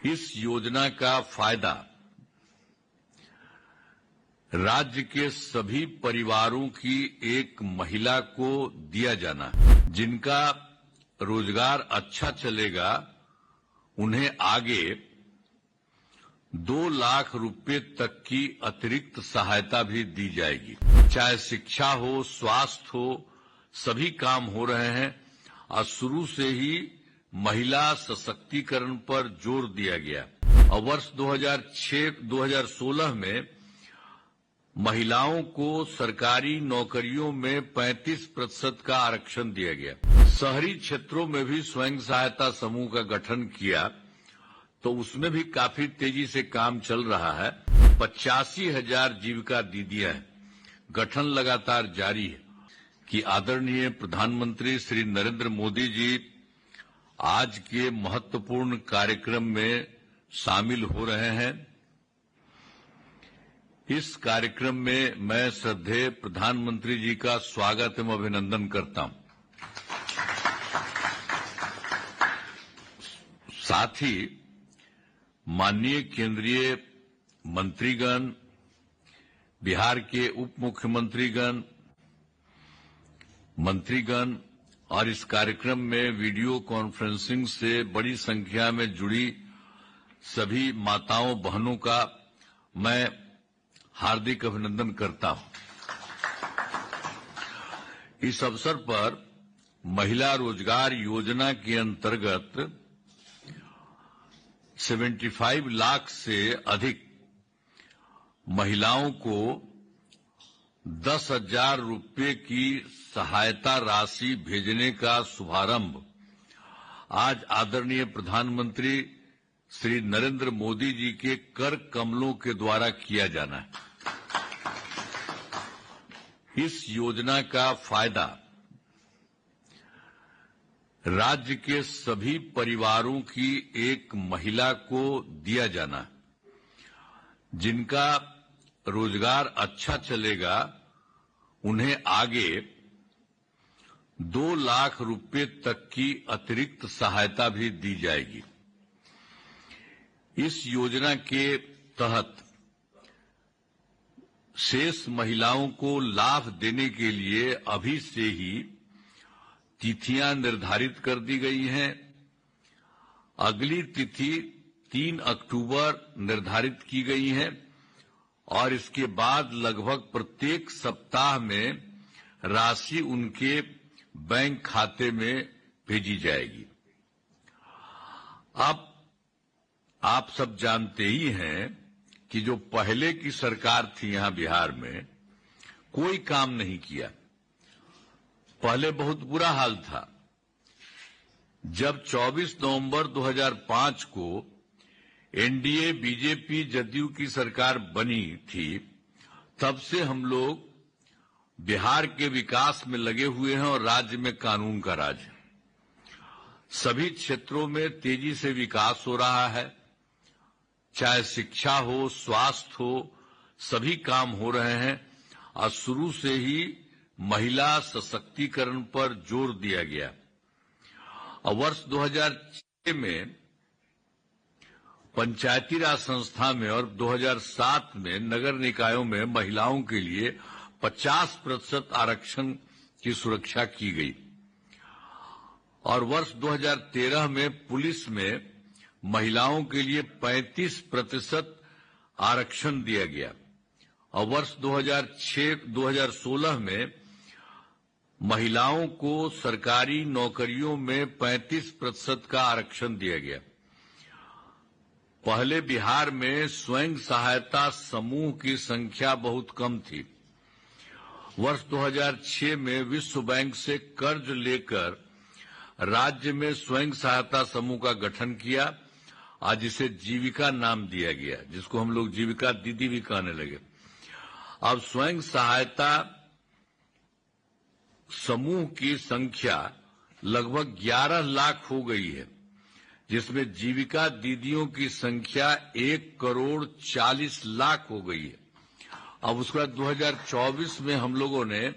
इस योजना का फायदा राज्य के सभी परिवारों की एक महिला को दिया जाना है। जिनका रोजगार अच्छा चलेगा उन्हें आगे 2 लाख रुपए तक की अतिरिक्त सहायता भी दी जाएगी। चाहे शिक्षा हो, स्वास्थ्य हो, सभी काम हो रहे हैं और शुरू से ही महिला सशक्तिकरण पर जोर दिया गया। और वर्ष 2016 में महिलाओं को सरकारी नौकरियों में 35% का आरक्षण दिया गया। शहरी क्षेत्रों में भी स्वयं सहायता समूह का गठन किया तो उसमें भी काफी तेजी से काम चल रहा है। 85,000 जीविका दीदियां हैं। गठन लगातार जारी है कि आदरणीय प्रधानमंत्री श्री नरेंद्र मोदी जी आज के महत्वपूर्ण कार्यक्रम में शामिल हो रहे हैं। इस कार्यक्रम में मैं श्रद्धेय प्रधानमंत्री जी का स्वागत एवं अभिनंदन करता हूं। साथ ही माननीय केंद्रीय मंत्रीगण, बिहार के उप मुख्यमंत्रीगण, मंत्रीगण और इस कार्यक्रम में वीडियो कॉन्फ्रेंसिंग से बड़ी संख्या में जुड़ी सभी माताओं बहनों का मैं हार्दिक अभिनंदन करता हूं। इस अवसर पर महिला रोजगार योजना के अंतर्गत 75 लाख से अधिक महिलाओं को 10,000 रुपये की सहायता राशि भेजने का शुभारंभ आज आदरणीय प्रधानमंत्री श्री नरेंद्र मोदी जी के कर कमलों के द्वारा किया जाना है। इस योजना का फायदा राज्य के सभी परिवारों की एक महिला को दिया जाना है। जिनका रोजगार अच्छा चलेगा उन्हें आगे 2 लाख रुपए तक की अतिरिक्त सहायता भी दी जाएगी। इस योजना के तहत शेष महिलाओं को लाभ देने के लिए अभी से ही तिथियां निर्धारित कर दी गई हैं। अगली तिथि 3 अक्टूबर निर्धारित की गई है और इसके बाद लगभग प्रत्येक सप्ताह में राशि उनके बैंक खाते में भेजी जाएगी। अब आप सब जानते ही हैं कि जो पहले की सरकार थी यहां बिहार में कोई काम नहीं किया। पहले बहुत बुरा हाल था। जब 24 नवंबर 2005 को एनडीए बीजेपी जदयू की सरकार बनी थी तब से हम लोग बिहार के विकास में लगे हुए हैं और राज्य में कानून का राज है। सभी क्षेत्रों में तेजी से विकास हो रहा है। चाहे शिक्षा हो, स्वास्थ्य हो, सभी काम हो रहे हैं और शुरू से ही महिला सशक्तिकरण पर जोर दिया गया। और वर्ष 2006 में पंचायती राज संस्था में और 2007 में नगर निकायों में महिलाओं के लिए 50% आरक्षण की सुरक्षा की गई और वर्ष 2013 में पुलिस में महिलाओं के लिए 35% आरक्षण दिया गया और वर्ष 2016 में महिलाओं को सरकारी नौकरियों में 35% का आरक्षण दिया गया। पहले बिहार में स्वयं सहायता समूह की संख्या बहुत कम थी। वर्ष 2006 में विश्व बैंक से कर्ज लेकर राज्य में स्वयं सहायता समूह का गठन किया। आज इसे जीविका नाम दिया गया, जिसको हम लोग जीविका दीदी भी कहने लगे। अब स्वयं सहायता समूह की संख्या लगभग 11 लाख हो गई है, जिसमें जीविका दीदियों की संख्या 1,40,00,000 हो गई है। अब उसके बाद 2024 में हम लोगों ने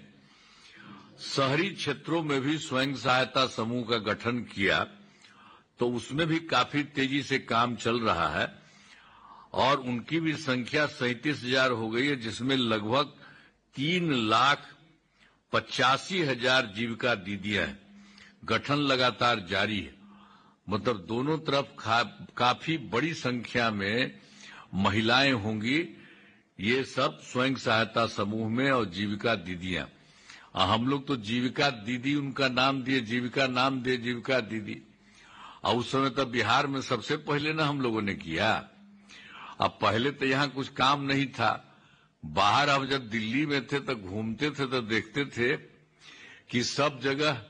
शहरी क्षेत्रों में भी स्वयं सहायता समूह का गठन किया तो उसमें भी काफी तेजी से काम चल रहा है और उनकी भी संख्या 37,000 हो गई है, जिसमें लगभग 3,85,000 जीविका दीदियां हैं। गठन लगातार जारी है, मतलब दोनों तरफ काफी बड़ी संख्या में महिलाएं होंगी। ये सब स्वयं सहायता समूह में और जीविका दीदियां। हम लोग तो जीविका दीदी उनका नाम दिए, जीविका नाम दिए जीविका दीदी। और उस समय तो बिहार में सबसे पहले ना हम लोगों ने किया। अब पहले तो यहाँ कुछ काम नहीं था। बाहर अब जब दिल्ली में थे तो घूमते थे तो देखते थे कि सब जगह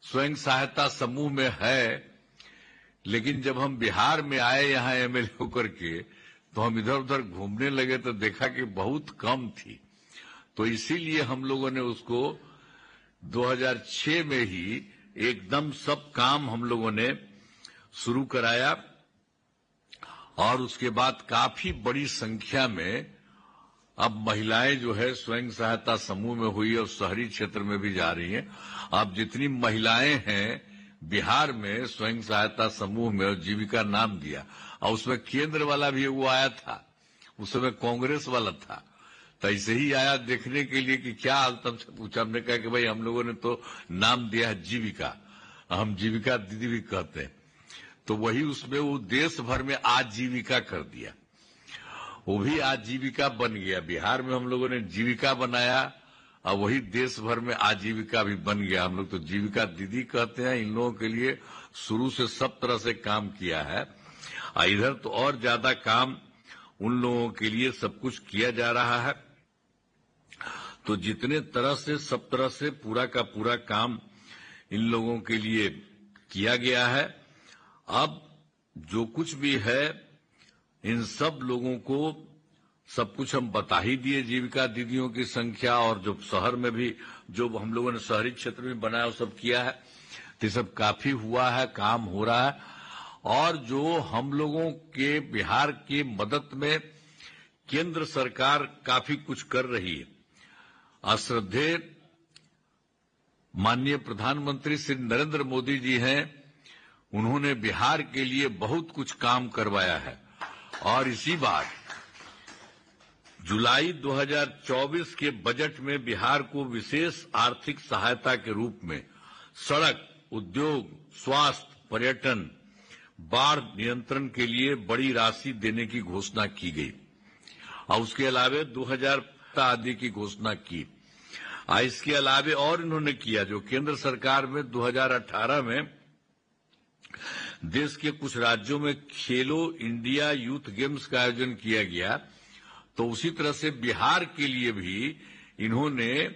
स्वयं सहायता समूह में है, लेकिन जब हम बिहार में आए यहाँ एमएलए होकर के, तो हम इधर उधर घूमने लगे तो देखा कि बहुत कम थी। तो इसीलिए हम लोगों ने उसको 2006 में ही एकदम सब काम हम लोगों ने शुरू कराया और उसके बाद काफी बड़ी संख्या में अब महिलाएं जो है स्वयं सहायता समूह में हुई और शहरी क्षेत्र में भी जा रही हैं। अब जितनी महिलाएं हैं बिहार में स्वयं सहायता समूह में, और जीविका नाम दिया, और उसमें केंद्र वाला भी वो आया था, उस समय कांग्रेस वाला था, तो ऐसे ही आया देखने के लिए कि क्या हाल। तब से पूछा, हमने कहा कि भाई हम लोगों ने तो नाम दिया है जीविका, हम जीविका दीदी भी कहते हैं। तो वही उसमें वो देश भर में आजीविका कर दिया, वो भी आजीविका बन गया। बिहार में हम लोगों ने जीविका बनाया और वही देश भर में आजीविका भी बन गया। हम लोग तो जीविका दीदी कहते हैं। इन लोगों के लिए शुरू से सब तरह से काम किया है। इधर तो और ज्यादा काम उन लोगों के लिए सब कुछ किया जा रहा है। तो जितने तरह से सब तरह से पूरा का पूरा काम इन लोगों के लिए किया गया है। अब जो कुछ भी है इन सब लोगों को सब कुछ हम बता ही दिए। जीविका दीदियों की संख्या और जो शहर में भी जो हम लोगों ने शहरी क्षेत्र में बनाया वो सब किया है। तो ये सब काफी हुआ है, काम हो रहा है। और जो हम लोगों के बिहार की मदद में केंद्र सरकार काफी कुछ कर रही है। श्रद्धेय माननीय प्रधानमंत्री श्री नरेंद्र मोदी जी हैं, उन्होंने बिहार के लिए बहुत कुछ काम करवाया है। और इसी बार जुलाई 2024 के बजट में बिहार को विशेष आर्थिक सहायता के रूप में सड़क, उद्योग, स्वास्थ्य, पर्यटन, बाढ़ नियंत्रण के लिए बड़ी राशि देने की घोषणा की गई और उसके अलावे 2000 आदि की घोषणा की। इसके अलावे और इन्होंने किया जो केंद्र सरकार में 2018 में देश के कुछ राज्यों में खेलो इंडिया यूथ गेम्स का आयोजन किया गया, तो उसी तरह से बिहार के लिए भी इन्होंने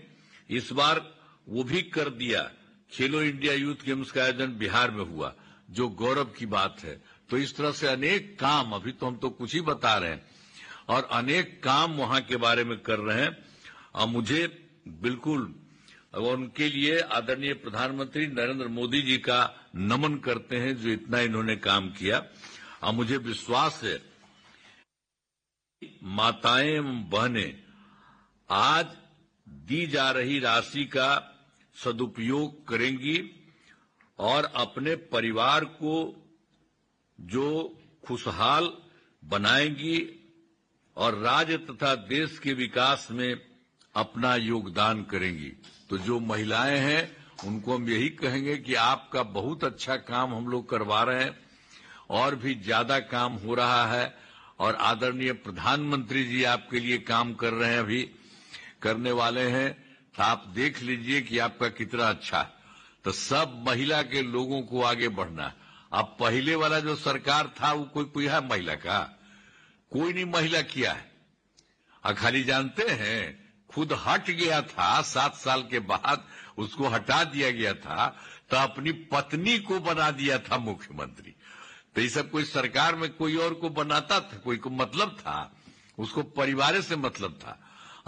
इस बार वो भी कर दिया। खेलो इंडिया यूथ गेम्स का आयोजन बिहार में हुआ, जो गौरव की बात है। तो इस तरह से अनेक काम, अभी तो हम तो कुछ ही बता रहे हैं, और अनेक काम वहां के बारे में कर रहे हैं। और मुझे बिल्कुल उनके लिए आदरणीय प्रधानमंत्री नरेंद्र मोदी जी का नमन करते हैं जो इतना इन्होंने काम किया। और मुझे विश्वास है माताएं एवं बहनें आज दी जा रही राशि का सदुपयोग करेंगी और अपने परिवार को जो खुशहाल बनाएंगी और राज्य तथा देश के विकास में अपना योगदान करेंगी। तो जो महिलाएं हैं उनको हम यही कहेंगे कि आपका बहुत अच्छा काम हम लोग करवा रहे हैं और भी ज्यादा काम हो रहा है। और आदरणीय प्रधानमंत्री जी आपके लिए काम कर रहे हैं, अभी करने वाले हैं। तो आप देख लीजिए कि आपका कितना अच्छा है। तो सब महिला के लोगों को आगे बढ़ना है। अब पहले वाला जो सरकार था वो कोई है महिला का? कोई नहीं महिला किया है। खाली जानते हैं खुद हट गया था, 7 साल के बाद उसको हटा दिया गया था, तो अपनी पत्नी को बना दिया था मुख्यमंत्री। तो ये सब कोई सरकार में कोई और को बनाता था, कोई को मतलब था, उसको परिवार से मतलब था।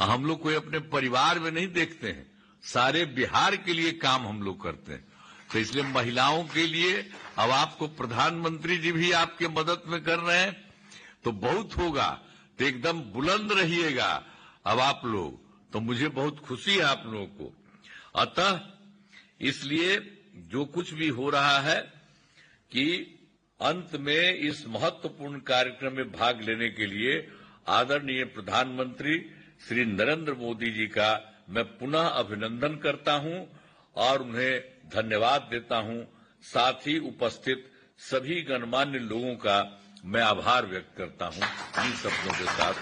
हम लोग कोई अपने परिवार में नहीं देखते हैं, सारे बिहार के लिए काम हम लोग करते हैं। तो इसलिए महिलाओं के लिए अब आपको प्रधानमंत्री जी भी आपके मदद में कर रहे हैं, तो बहुत होगा। तो एकदम बुलंद रहिएगा अब आप लोग। तो मुझे बहुत खुशी है आप लोगों को। अतः इसलिए जो कुछ भी हो रहा है कि अंत में इस महत्वपूर्ण कार्यक्रम में भाग लेने के लिए आदरणीय प्रधानमंत्री श्री नरेंद्र मोदी जी का मैं पुनः अभिनंदन करता हूं और उन्हें धन्यवाद देता हूं। साथ ही उपस्थित सभी गणमान्य लोगों का मैं आभार व्यक्त करता हूं। इन शब्दों के साथ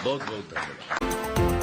बहुत बहुत धन्यवाद।